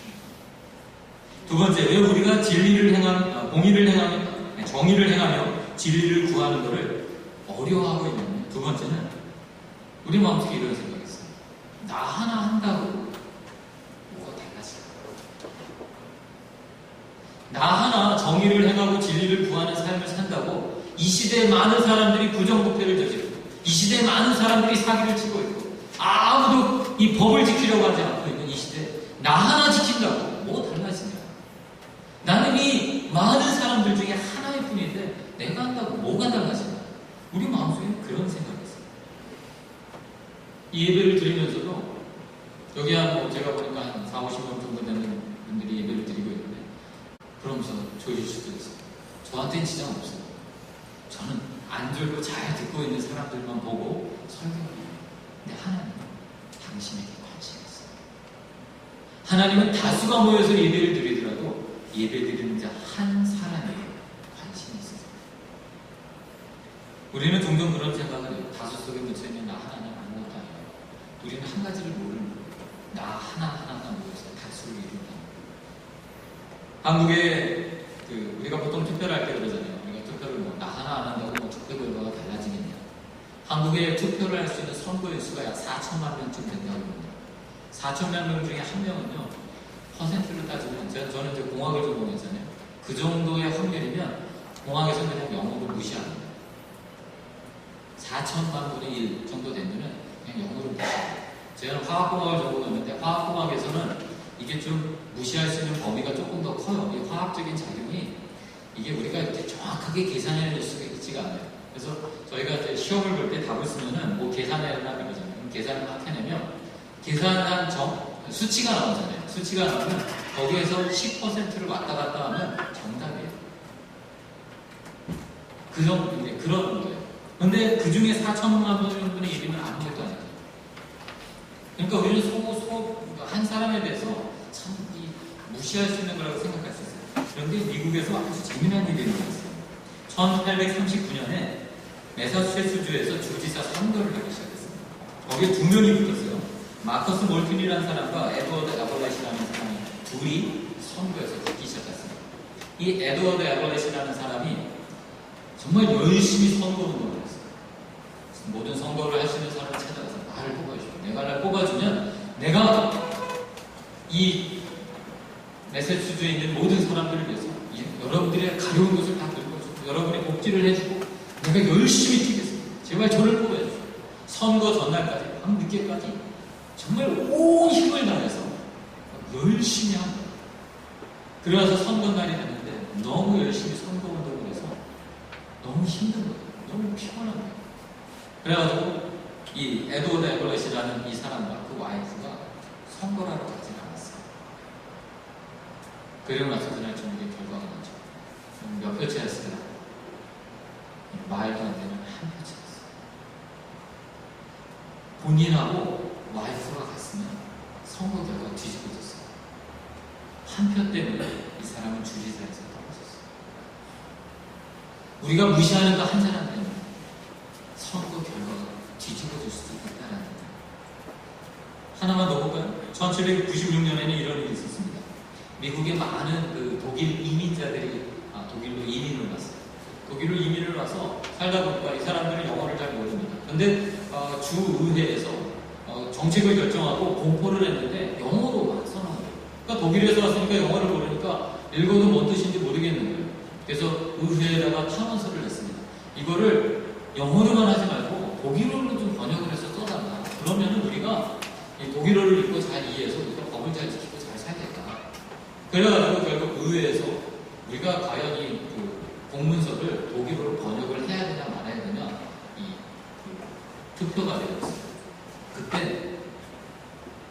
B: 두 번째, 왜 우리가 정의를 행하며 진리를 구하는 것을 어려워하고 있냐면 두 번째는 우리 마음속에 이런 생각이 있어요. 나 하나 한다고 뭐가 달라질까? 나 하나 정의를 행하고 진리를 구하는 삶을 산다고 이 시대에 많은 사람들이 부정부패를 저지르고 이 시대에 많은 사람들이 사기를 치고 있고 아무도 이 법을 지키려고 하지 않고 있는 이 시대에 나 하나 지킨다고 뭐 달라지냐? 나는 이 많은 사람들 중에 하나일 뿐인데 내가 한다고 뭐가 달라지냐? 우리 마음속에 그런 생각이 있어요. 이 예배를 드리면서도 여기 제가 보니까 한 40~50명 정도 되는 분들이 예배를 드리고 있는데 그러면서 조실 수도 있어요. 저한테는 지장 없어요. 저는 안 졸고 잘 듣고 있는 사람들만 보고 설교를 해요. 근데 하나님은 당신에게 관심이 있어요. 하나님은 다수가 모여서 예배를 드리더라도 예배드리는 자 한 사람에게 관심이 있었어요. 우리는 종종 그런 생각을 해요. 다섯 속에 묻혀있는 나 하나는 아무것도 아니에요. 우리는 한 가지를 모르는 거예요. 나 하나하나가 모여서 다수를 이룬다. 한국에 우리가 보통 투표를 할 때 그러잖아요. 우리가 투표를 나 하나 안 한다고 투표 결과가 달라지겠냐. 한국에 투표를 할 수 있는 선거인 수가 약 4천만 명쯤 된다고 합니다. 4천만 명 중에 한 명은요, 퍼센트를 따지면, 저는 이제 공학을 전공했잖아요. 그 정도의 확률이면 공학에서 그냥 영어를 무시합니다. 4천만 분의 1 정도 되면은 그냥 영어를 무시해요. 제가 화학공학을 전공했는데, 화학공학에서는 이게 좀 무시할 수 있는 범위가 조금 더 커요. 이 화학적인 작용이 이게 우리가 이렇게 정확하게 계산해낼 수가 있지가 않아요. 그래서 저희가 이제 시험을 볼 때 답을 쓰면은 뭐 계산해라 그러잖아요. 그럼 계산을 막 해내면 계산한 수치가 나오잖아요. 수치가 나오면 거기에서 10%를 왔다 갔다 하면 정답이에요. 그런 거예요. 근데 그 중에 4천만 분의 1이면 아무것도 아니죠. 그러니까 우리는 한 사람에 대해서 참 무시할 수 있는 거라고 생각할 수 있어요. 그런데 미국에서 아주 재미난 일이 일어났어요. 1839년에 매사추세츠주에서 주지사 선거를 하기 시작했습니다. 거기에 두 명이 붙었어요. 마커스 몰튼이라는 사람과 에드워드 에버렛이라는 사람이 둘이 선거에서 붙기 시작했습니다. 이 에드워드 에버렛이라는 사람이 정말 열심히 선거 운동을 했어요. 모든 선거를 할 수 있는 사람을 찾아가서 나를 뽑아주고, 내가 날 뽑아주면 내가 이 매사추세츠주에 있는 모든 사람들을 위해서 여러분들의 가려운 것을 다 들고주고 여러분의 복지를 해주고 내가 열심히 뛰겠습니다. 제발 저를 뽑아주세요. 선거 전날까지 밤 늦게까지 정말 온 힘을 다해서 열심히 한 거예요. 그래서 선거날이 됐는데 너무 열심히 선거운동을 해서 너무 힘든 거예요. 너무 피곤한 거예요. 그래가지고 이 에드워드 에버렛이라는 이 사람과 그 와이프가 선거를 하러 가지 않았어요. 그리고 나서 그날 저녁에 결과가 나죠. 몇 표 차였어요? 말도 안 되는 한 표 차였어요. 본인하고 와이프가 갔으면 선거 결과가 뒤집어졌어요. 한 표 때문에 이 사람은 주지사에서 떨어졌어요. 우리가 무시하는 그 한 사람 때문에 선거 결과가 뒤집어질 수도 있다는 거예요. 하나만 더 볼까요? 1796년에는 이런 일이 있었습니다. 미국에 많은 독일 이민자들이 독일로 이민을 왔어요. 독일로 이민을 와서 살다 보니까 이 사람들은 영어를 잘 모릅니다. 근데 주의회에서 정책을 결정하고 공포를 했는데 영어로 막 써놓은 거예요. 그러니까 독일에서 왔으니까 영어를 모르니까 읽어도 뭔 뜻인지 모르겠는 거예요. 그래서 의회에다가 탄원서를 냈습니다. 이거를 영어로만 하지 말고 독일어로 좀 번역을 해서 써달라. 그러면은 우리가 독일어를 읽고 잘 이해해서 우리가 법을 잘 지키고 잘 살겠다. 그래가지고 결국 의회에서 우리가 과연 이 공문서를 독일어로 번역을 해야 되냐 말아야 되냐 투표가 되었어요. 그때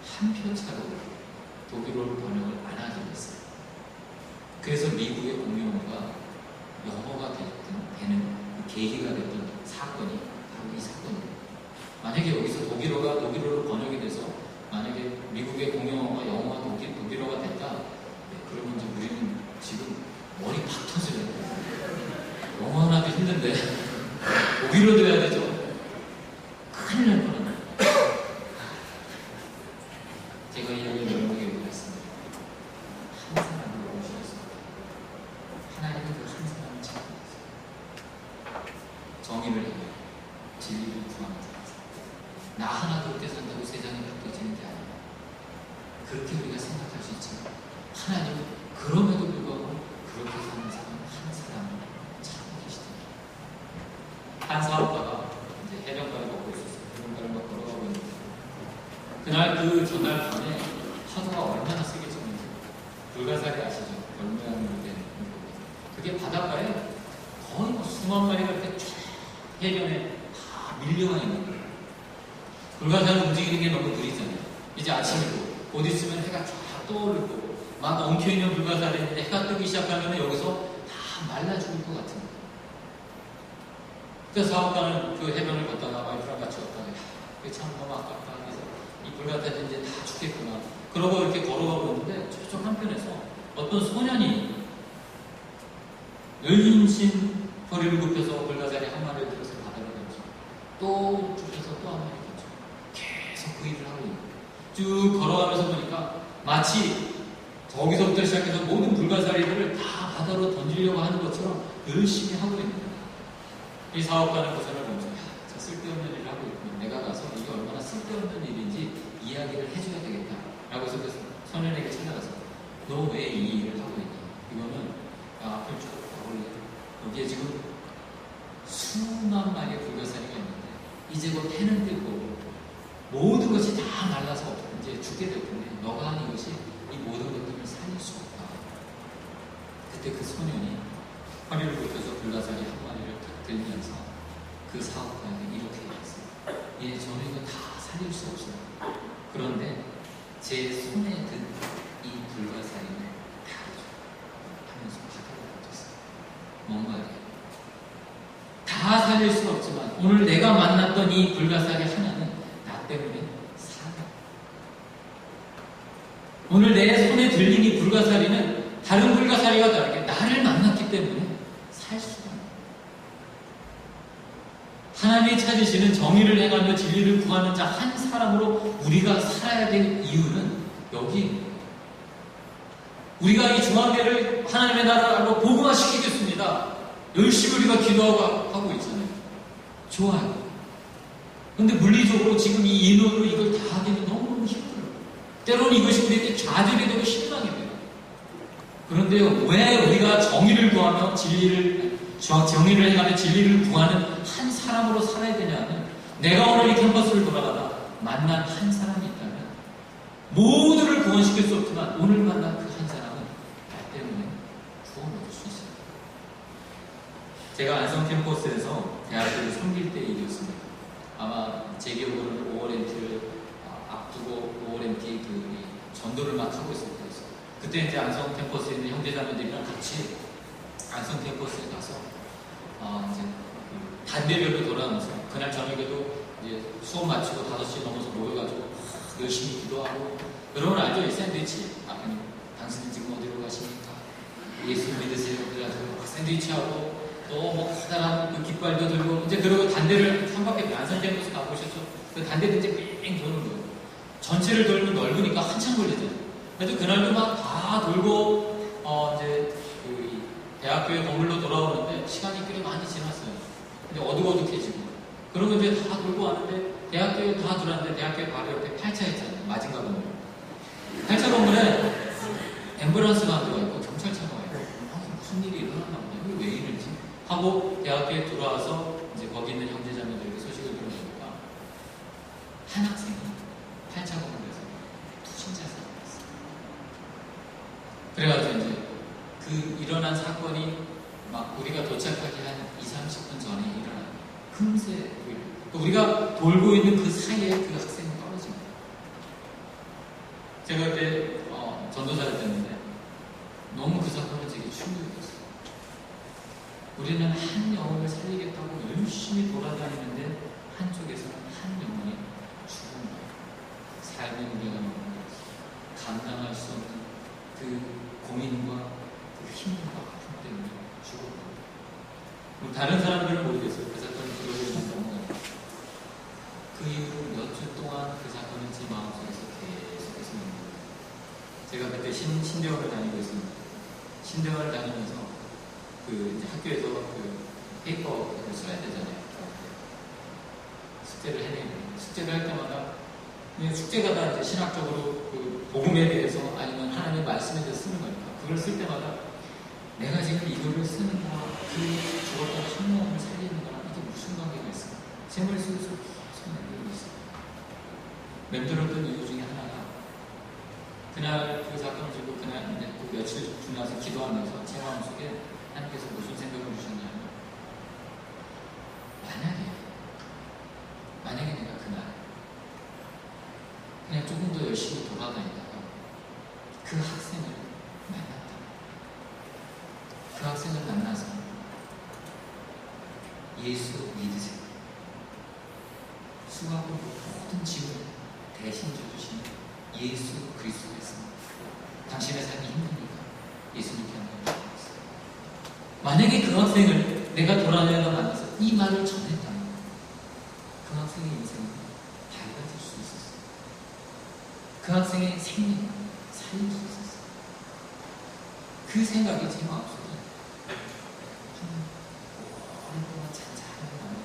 B: 한 표 차로 독일어로 번역을 안 하게 됐어요. 그래서 미국의 공용어가 영어가 되는 계기가 됐던 사건이 바로 이 사건입니다. 만약에 여기서 독일어로 번역이 돼서 만약에 미국의 공용어가 영어가 독일어가 됐다, 그러면 이제 우리는 지금 머리 팍 터져요. 영어 하나도 힘든데 독일어도 해야 되죠. 큰일 날 뻔합니다. 제가 이 여기 여러분에게 얘기했습니다. 한 사람을 모시겠습니다. 하나님은 그 한 사람을 찾아냈어요. 정의를 해요. 진리를 구하는 자라서. 나 하나 그렇게 산다고 세상이 바뀌어지는 게 아니에요. 그렇게 우리가 생각할 수 있지만 하나님은 그럼에도 불구하고 그렇게 사는 사람 한 사람을 찾고 계시더라고요. 한 사업가가 이제 해변가를 걷고 있었어요. 해변가를 막 걸어가고 있는데 그날 전날 밤에 파도가 얼마나 세게 쳤는지 불가사리 아시죠? 별 모양으로 된 그게 바닷가에 거의 수만 마리가 이렇게 쫙 해변에 다 밀려가 있는 거예요. 불가사리 움직이는 게 너무 느리잖아요. 이제 아침이고 곧 있으면 해가 쫙 떠오르고 막 엉켜있는 불가사리인데 해가 뜨기 시작하면 여기서 다 말라 죽을 것 같은 거예요. 그래서 사업가는 그 해변을 걷다가 와이프랑 같이 걷다가 이게 참 너무 아깝다 해서 이 불가사리 이제 다 죽겠구나. 그러고 이렇게 걸어가고 있는데 저쪽 한편에서 어떤 소년이 열림신 허리를 굽혀서 불가사리 한 마리를 들어서 바다로 던지고 또 굽혀서 또 한 마리 던지고 계속 그 일을 하고 있는 거예요. 쭉 걸어가면서 보니까 마치 저기서부터 시작해서 모든 불가사리들을 다 바다로 던지려고 하는 것처럼 열심히 하고 있는 거예요. 이 사업가는 그 사람을 보면서 저 쓸데없는 일을 하고 있고 내가 가서 이게 얼마나 쓸데없는 일인지 이야기를 해줘야 되겠다 라고 해서 그 선현에게 찾아가서 너 왜 이 일을 하고 있냐, 이거는 앞을 쭉 가볼래. 여기에 지금 수만 마리의 불가사리가 있는데 이제 곧 해는 뜨고 모든 것이 다 말라서 이제 죽게 될 텐데 너가 하는 것이 이 모든 것들을 살릴 수 없다. 그때 그 소년이 허리를 굽혀서 불가사리 한 마리를 탁 들면서 그 사업가에게 이렇게 얘기했어요. 예, 저는 이거 다 살릴 수 없어요. 그런데 제 손에 든 이 불가사리는 다르죠 하면서 바다로 던졌어요. 뭔 말이에요? 다 살릴 수 없지만 오늘 내가 만났던 이 불가사리 하나는 나 때문에 살아. 오늘 내 손에 들린 이 불가사리는 다른 불가사리와 다르게 나를 만났기 때문에 살 수가 있어요. 하나님이 찾으시는 정의를 행하며 진리를 구하는 자 한 사람으로 우리가 살아야 될 이유는 여기 있는 거예요. 우리가 이 중앙교회를 하나님의 나라를 알고 복음화시키겠습니다. 열심히 우리가 기도하고 있잖아요. 좋아요. 근데 물리적으로 지금 이 인원으로 이걸 다 하기는 너무너무 힘들어요. 때로는 이것이 우리에게 좌절이 되고 실망이 돼요. 그런데요, 왜 우리가 정의를 구하며 정의를 행하며 진리를 구하는 한 사람으로 살아야 되냐면, 내가 오늘 이 캠퍼스를 돌아가다 만난 한 사람이 있다면 모두를 구원시킬 수 없지만 오늘 만난 그 한 사람은 나 때문에 구원 얻을 수 있어요. 제가 안성 캠퍼스에서 대학교를 섬길 때 일이었습니다. 아마 제 기억으로는 5월 MT를 앞두고 5월 MT 그 전도를 막 하고 있을 때였어요. 그때 이제 안성 캠퍼스에 있는 형제자매들이랑 같이 안성 캠퍼스에 가서 이제 단대별로 돌아가면서 그날 저녁에도 이제 수업 마치고 5시 넘어서 모여가지고 열심히 기도하고, 여러분 알죠? 이 샌드위치. 당신은 지금 어디로 가십니까? 예수 믿으세요. 그래가지고 샌드위치하고 또 뭐 커다란 그 깃발도 들고 이제 그러고 단대를 한 바퀴 안성 캠퍼스 가보셨죠? 그 단대도 이제 뺑 도는 거예요. 전체를 돌면 넓으니까 한참 걸리잖아요. 그래도 그날도 막 다 돌고 이제 그 대학교의 건물로 돌아오는데 시간이 꽤 많이 지났어요. 근데 어둑어둑해지고 그러고 이제 다 돌고 왔는데 대학교에 다 들어왔는데 대학교 바로 옆에 8차 있잖아요. 마징가 건물. 8차 건물에 앰뷸런스가 안 들어가고 경찰차가 와요. 무슨 일이 일어났나 보네. 이게 왜 이러지? 하고 대학교에 들어와서 이제 거기 있는 형제자매들에게 소식을 들어보니까 한 학생이 8차 건물에서 투신자살을 했어요. 그래가지고 이제 그 일어난 사건이 막 우리가 도착하기 한 20-30분 전에 일어난 금세 우리가 돌고 있는 그 사이에 그 학생이 떨어집니다. 제가 그때 전도사를 했는데 너무 그 사건은 되게 충격이었어요. 우리는 한 영혼을 살리겠다고 열심히 돌아다니는데 한쪽에서는 한 영혼이 죽은 거예요. 삶의 무게가 너무 감당할 수 없는 그 고민과 그 힘과 아픔 때문에 죽었거든요. 다른 사람들은 모르겠어요. 그 사건이 들어오면 넘어가요. 그 이후로 몇 주 동안 그 사건은 제 마음속에서 계속해서 있는 거예요. 제가 그때 신대원을 다니고 있습니다. 신대원을 다니면서 그 이제 학교에서 그 페이퍼를 써야 되잖아요. 숙제를 해내는 거예요. 숙제를 할 때마다 그냥 숙제가 다 이제 신학적으로 그 복음에 대해서 아니면 하나님의 말씀에 대해서 쓰는 거니까 그걸 쓸 때마다 내가 지금 이거를 쓰는 거와 그 죽었던 한 영혼을 살리는 거랑 이게 무슨 관계가 있어? 제 머릿속에서 계속 내리고 있어요. 맴돌았던 이유 중에 하나가 그날 그 사건을 들고 그날 이제 그 며칠 지나서 기도하면서 제 마음속에 하나님께서 무슨 생각을 주셨냐면 만약에 내가 그날 그냥 조금 더 열심히 돌아다니다가 그 학생을 만났다. 그 학생을 만나서 예수 믿으세요. 수고하고 모든 짐을 대신 져주신 예수 그리스도가 있습니다. 당신의 삶이 힘드니까 예수님께 한번 기도하세요. 만약에 그 학생을 내가 돌아다니다 만나서 이 말을 전했다면 그 학생의 인생은 밝아질 수 있었어요. 그 학생의 생명을 살릴 수 있었어요. 그 생각이 제 마음속에 오랫동안 잔잔하게 남아요.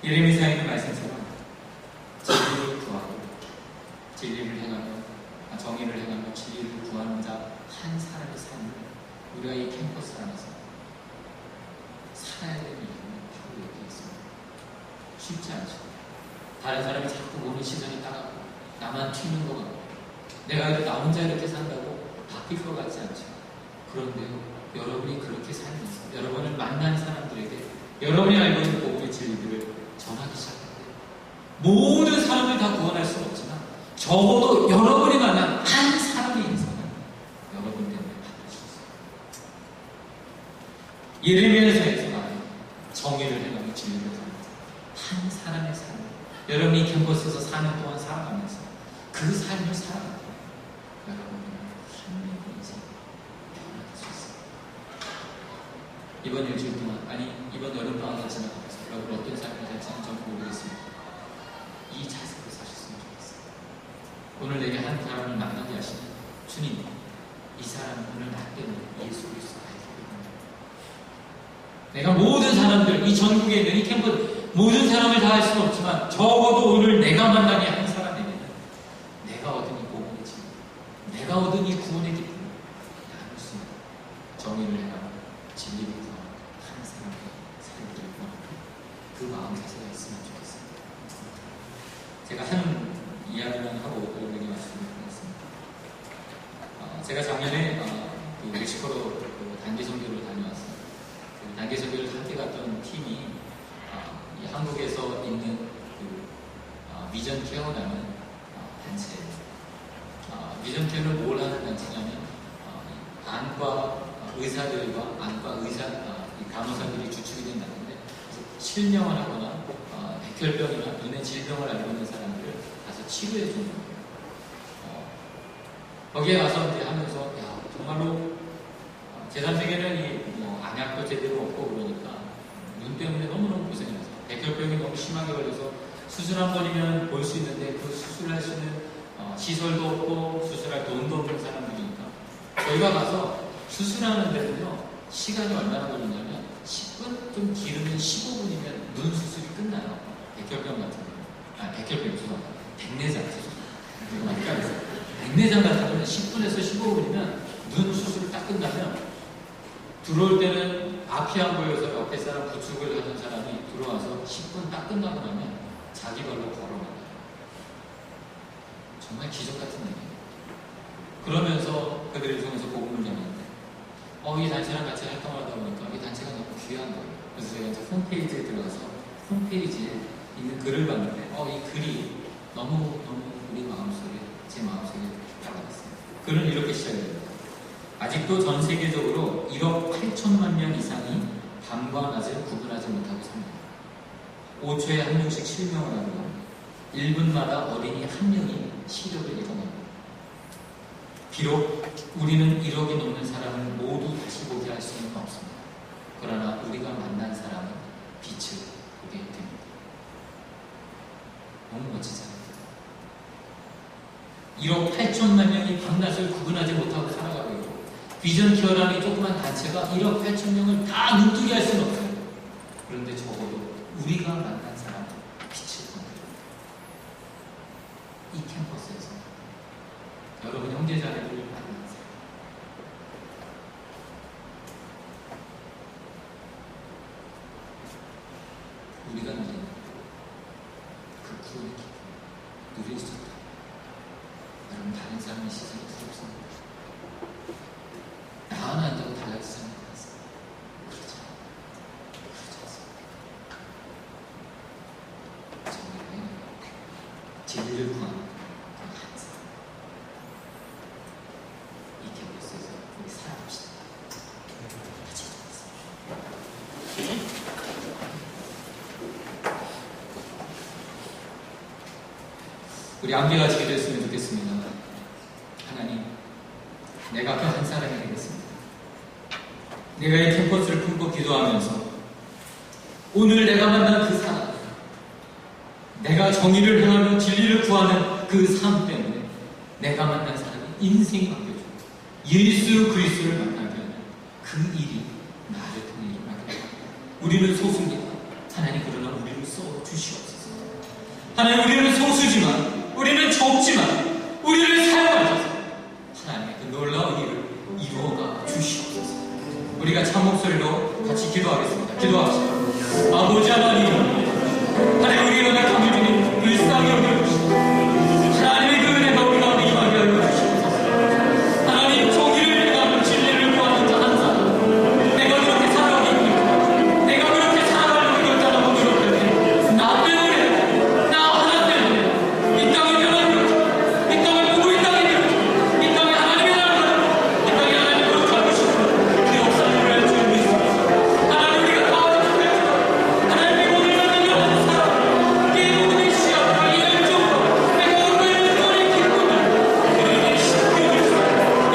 B: 예레미야에 있는 말씀처럼 진리를 구하고 진리를 행하며 정의를 행하며 진리를 구하는 자 한 사람의 삶을 우리가 이 캠퍼스 안에서 살아야 되는 이유는 바로 여기 있습니다. 쉽지 않죠. 다른 사람이 자꾸 보는 시선이 따갑고 나만 튀는 것 같고 내가 나 혼자 이렇게 산다고 바뀔 것 같지 않죠. 그런데요, 여러분이 그렇게 살면서 여러분을 만난 사람들에게 여러분이 알고 있는 복음의 진리들을 전하기 시작할 때 모든 사람을 다 구원할 수는 없지만 적어도 여러분이 만난 한 사람의 인생은 여러분 때문에 바뀔 수 있어요. 예레미야서에서 말하는 정의를 행하며 진리를 행하면서 한 사람의 삶을 여러분이 캠퍼스에서 4년 동안 살아가면서 그 삶을 살아가고 여러분은 한 명의 인생 변화할 수 있어요. 이번 일주일 동안, 아니 이번 여름방학을 지나가면서 여러분 어떤 삶을 살지는 저는 모르겠습니다. 이 자세로 사셨으면 좋겠어요. 오늘 내게 한 사람을 만나게 하시는 주님, 이 사람은 오늘 나 때문에 예수 그리스도를 알게 됩니다. 내가 모든 사람들, 이 전국에 있는 이 캠프 모든 사람을 다 할 수는 없지만 적어도 오늘 내가 만나게 한 사람에게는 내가 얻은 이 복음의 진리, 내가 얻은 이 구원의 기쁨을 나눌 수 있는 정의를 행하고 진리를 구하는 한 사람의 삶을 구하는 그 마음 자세가 있으면 좋겠습니다. 제가 한 이야기만 하고 여러분에게 말씀드리겠습니다. 제가 작년에 멕시코로 단기 선교를 다녀왔어요. 단기 선교를 함께 갔던 팀이 이 한국에서 있는 미전 케어라는 단체예요. 미전 케어는 뭘 하는 단체냐면 안과 의사들과 안과 의사 간호사들이 주축이 된 단체인데 실명을 하거나 백혈병이나 눈의 질병을 앓고 있는 사람들을 가서 치료해 주는 거예요. 거기에 가서 이제 하면서 야, 정말로 제3세계는 안약도 제대로 없고 그러니까 눈 때문에 너무너무 고생했어요. 백혈병이 너무 심하게 걸려서 수술 한 번이면 볼 수 있는데 그 수술할 수 있는 시설도 없고 수술할 돈도 없는 사람들이니까 저희가 가서 수술하는 데는요 시간이 얼마나 걸리냐면 10분 좀 길으면 15분이면 눈 수술이 끝나요. 백혈병 같은 경우 백혈병 죄송합니다. 백내장 백내장 같은 경우는 10분에서 15분이면 눈 수술을 딱 끝나면 들어올 때는 앞이 안 보여서 옆에 사람 부축을 하는 사람이 들어와서 10분 딱 끝나고 나면 자기 발로 걸어나가요. 정말 기적 같은 얘기예요. 그러면서 그들을 통해서 복음을 전하는데 이 단체랑 같이 활동하다 보니까 이 단체가 너무 귀한 거예요. 그래서 제가 이제 홈페이지에 들어가서 홈페이지에 있는 글을 봤는데 이 글이 너무 우리 마음속에 제 마음속에 다가갔어요. 글은 이렇게 시작됩니다. 아직도 전 세계적으로 1억 8천만 명 이상이 밤과 낮을 구분하지 못하고 삽니다. 5초에 한 명씩 실명을 하고 1분마다 어린이 한 명이 시력을 잃어갑니다. 비록 우리는 1억이 넘는 사람을 모두 다시 보게 할 수는 없습니다. 그러나 우리가 만난 사람은 빛을 보게 됩니다. 너무 멋지잖아요. 1억 8천만 명이 밤낮을 구분하지 못하고 살아가고 있고 비전 케어라는 조그만 단체가 1억 8천 명을 다 눈뜨게 할 수는 없어요. 그런데 적어도 우리가 만난 사람은 빛을 보는 이 캠퍼스에서 여러분 형제자매들을 만나세요. 우리가 누리는 그 구원의 기쁨을 누릴 수 있다. 여러분 다른 사람의 시선이 부럽습니다. 나 하나 한다고 달라지지 않는 것 같습니다. 그렇지 않습니다. 정의를 진리를 구하는 한 사람. 이 캠퍼스에서 우리 살아갑시다. 같이 하겠습니다. 우리 안개가 지게 됐으면 좋겠습니다. 하나님, 내가 그 한 사람이 되겠습니다. 내가 이 캠퍼스를 품고 기도하면서 오늘 내가 만난 그 사람, 내가 정의를 행하며 진리를 구하는 그 삶 때문에 내가 만난 사람이 인생이 바뀌어져 예수 그리스도를 만나게 하는 그 일이 나를 통해 일어나게 됩니다. 우리는 소수입니다. 하나님, 그러나 우리를 써주시옵소서. 하나님, 우리는 소수지만, 우리는 적지만 우리를 사용하셔서 하나님의 그 놀라운 일을 이루어가 주시옵소서. 우리가 참 목소리로 같이 기도하겠습니다. 기도합시다. 아버지 하나님, 하나님, 우리가 오늘 감히 주님 일상이 여겨주시고 하나님의 그 은혜가 우리 가운데 임하게 하여 주시옵소서. 하나님, 정의를 행하며 진리를 구하는 자 한 사람, 내가 그렇게 살아가기 힘들다, 내가 그렇게 살아가려고 결단하고 노력할 때 나 때문에, 나 하나 때문에 이 땅을 변화되었고, 이 땅을 보고 이 땅에 되었고, 이 땅에 하나님의 나라가, 이 땅에 하나님을 거룩하고 싶은 그 역사를 할 줄 믿습니다. 하나님, 우리가 다 하나님의 오늘 만난 사람, 이 모든 시합과 이 열정과 내가 오늘 너의 기쁨을 그에게 시켜주시고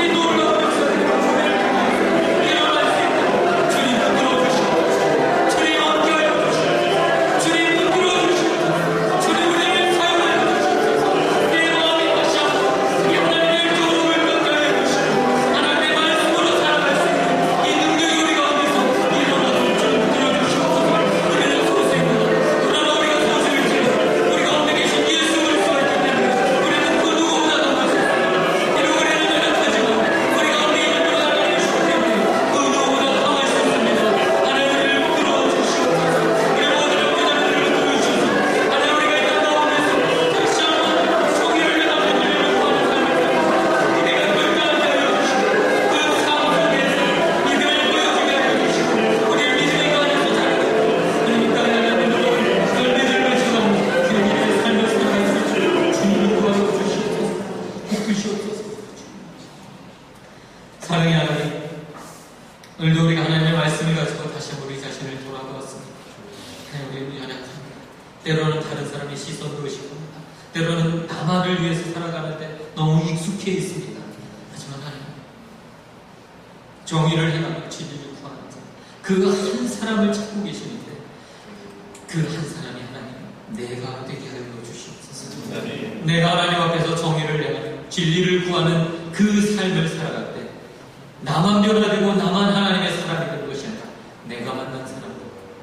B: 이 놀라운 역사를 일어날 수 있도록 주님 붙들어 주시고, 주님 함께하여 주시고, 주님 붙들어 주시고, 주님 우리를 사용하여 주시옵소서. 내 마음이 다시 한번 이 하나님의 교훈을 끝까지 주시고 하나님의 말씀으로 살아갈 수 있는 이 능력이 우리 가운데서 일어나도록 주님 붙들어 주시옵소서. 우리는 소수입니다. 그러나 우리가 소수일지라도 우리 가운데 계신 예수 그리스도가 있기 때문에 우리는 그 누구보다 더 멋있습니다. 이런 우리는 연약하지만 우리 가운데 있는 하나님이 주시기 때문에 그 누구보다 강할 수 있습니다. 하나님, 우리를 붙들어 주시옵소서. 우리 모든 영혼들을 붙들어 주셔서 하나님, 우리가 이 땅 가운데서 다시 한번 정의를 행하며 진리를 구하는 삶을 살면서 우리가 결단하게 하여 주시고 그 삶 속에서 믿음을 보여주게 하여 주시고 우리의 믿음의 안에서 자라고 하나님, 이 땅에 하나님의 놀라운 열매들을 맺어가며 그 일의 삶을 살아갈 수 있도록 주님을 구하여 주시옵소서. 이끄시옵소서. 사랑의 하나님, 오늘도 우리가 하나님의 말씀을 가지고 다시 한번 우리 자신을 돌아보았습니다. 하나님, 우리는 연약합니다. 때로는 다른 사람의 시선도 의식합니다. 때로는 나만을 위해서 살아가는데 너무 익숙해 있습니다. 하지만 하나님, 정의를 행하며 진리를 구하는 자, 그 한 사람을 찾고 계시는데 그 한 사람이 하나님, 내가 되게 하여 주시옵소서. 내가 하나님 앞에서 정의를 행하며 진리를 구하는 그 삶을 살아갈 때 나만 변화되고 나만 하나님의 사람이 되는 것이 아니라 내가 만난 사람도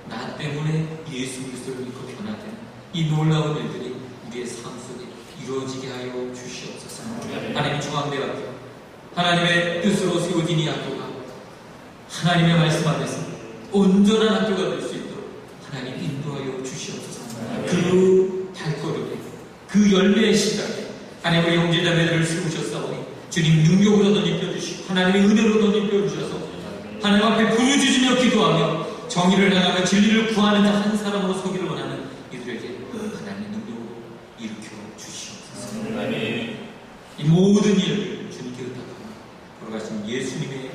B: 나 때문에 예수 그리스도를 믿고 변화되는 이 놀라운 일들이 우리의 삶 속에 이루어지게 하여 주시옵소서. 하나님, 중앙대학교 하나님의 뜻으로 세워진 이 학교가 하나님의 말씀 안에서 온전한 학교가 될 수 있도록 하나님 인도하여 주시옵소서. 그 발걸음에, 그 열매의 시작에 하나님, 우리 형제자매들을 세우셨사오니 주님 능력으로 덧입혀주시고 하나님의 은혜로 덧입혀주셔서 하나님 앞에 부르짖으며 기도하며 정의를 행하며 진리를 구하는 자 한 사람으로 서기를 원하는 이들에게 하나님의 능력으로 일으켜 주시옵소서. 이 모든 일을 주님께 의탁하며 돌아가신 예수님의